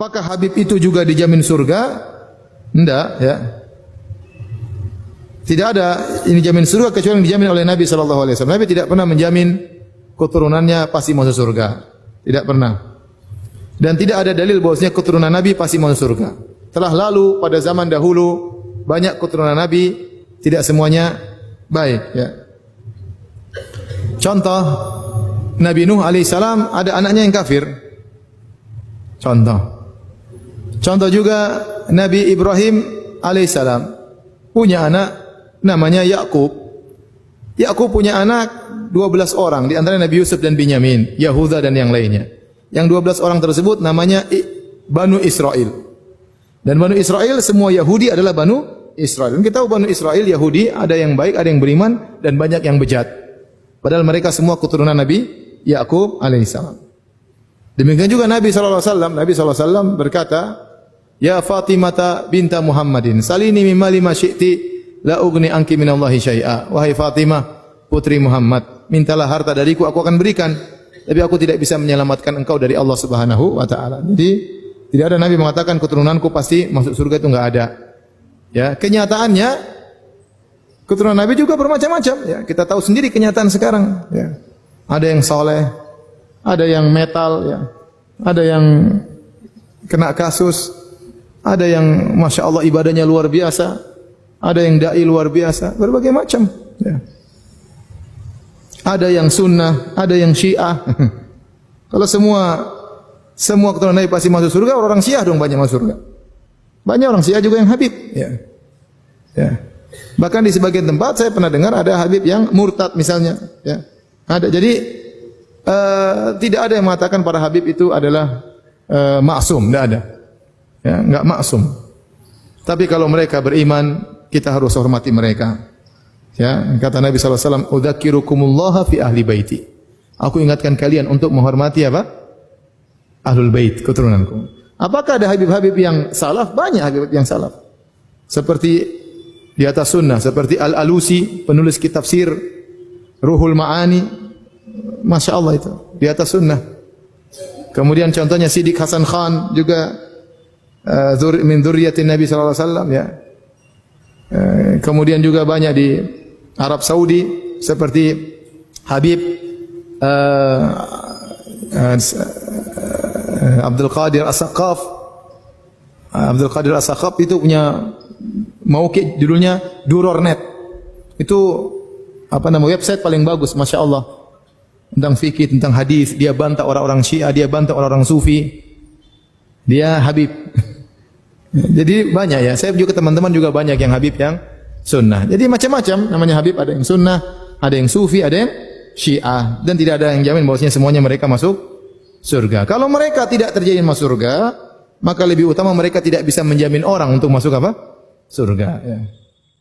Apakah Habib itu juga dijamin surga? Tidak, ya. Tidak ada ini jamin surga kecuali yang dijamin oleh Nabi sallallahu alaihi wasallam. Nabi tidak pernah menjamin keturunannya pasti masuk surga. Tidak pernah. Dan tidak ada dalil bahwasanya keturunan Nabi pasti masuk surga. Telah lalu pada zaman dahulu banyak keturunan Nabi, tidak semuanya baik, ya. Contoh Nabi Nuh alaihissalam ada anaknya yang kafir. Contoh juga Nabi Ibrahim alaihissalam punya anak namanya Yakub. Yakub punya anak 12 orang di antara Nabi Yusuf dan Binyamin, Yahuda dan yang lainnya. Yang 12 orang tersebut namanya Banu Israel. Dan Banu Israel semua Yahudi adalah Banu Israel. Dan kita tahu Banu Israel Yahudi ada yang baik, ada yang beriman dan banyak yang bejat. Padahal mereka semua keturunan Nabi Yakub alaihissalam. Demikian juga Nabi sallallahu alaihi wasallam. Nabi sallallahu alaihi wasallam berkata, "Ya Fatimah binta Muhammadin, salini mimma lima syi'ti la ugni anki minallahi syai'a." Wahai Fatimah, putri Muhammad, mintalah harta dariku, aku akan berikan. Tapi aku tidak bisa menyelamatkan engkau dari Allah Subhanahu wa taala. Jadi tidak ada Nabi mengatakan keturunanku pasti masuk surga, itu enggak ada. Ya, kenyataannya keturunan Nabi juga bermacam-macam, ya. Kita tahu sendiri kenyataan sekarang, ya. Ada yang soleh, ada yang metal, ya. Ada yang kena kasus, ada yang Masya Allah ibadahnya luar biasa, ada yang dai luar biasa, berbagai macam, ya. Ada yang sunnah, ada yang syiah. Kalau semua keturunan Nabi pasti masuk surga, orang syiah dong banyak masuk surga. Banyak orang syiah juga yang Habib, ya. Ya. Bahkan di sebagian tempat saya pernah dengar ada Habib yang murtad misalnya, ya. Ada. Jadi tidak ada yang mengatakan para Habib itu adalah maksum, tidak ada. Ya, enggak maksum. Tapi kalau mereka beriman, kita harus hormati mereka. Ya, kata Nabi sallallahu alaihi wasallam, "Udzakirukumullah fi ahli baiti." Aku ingatkan kalian untuk menghormati apa? Ahlul bait, keturunanku. Apakah ada Habib-habib yang salaf? Banyak Habib yang salaf. Seperti di atas sunnah, seperti Al-Alusi, penulis kitab sir Ruhul Ma'ani. Masya Allah itu, di atas sunnah. Kemudian contohnya Siddiq Hasan Khan juga min dzurriyyatin Nabi sallallahu alaihi wasallam, ya. Kemudian juga banyak di Arab Saudi seperti Habib Abdul Qadir As-Saqaf. Abdul Qadir As-Saqaf itu punya mauqi judulnya Duror.net. Itu apa nama website paling bagus, Masya Allah. Tentang fikih, tentang hadis, dia bantah orang-orang Syiah, dia bantah orang-orang Sufi. Dia Habib. Jadi banyak, ya. Saya juga teman-teman juga banyak yang Habib yang sunnah. Jadi macam-macam namanya Habib, ada yang sunnah, ada yang Sufi, ada yang Syiah, dan tidak ada yang jamin bahwasanya semuanya mereka masuk surga. Kalau mereka tidak terjadi masuk surga, maka lebih utama mereka tidak bisa menjamin orang untuk masuk apa? Surga, ya.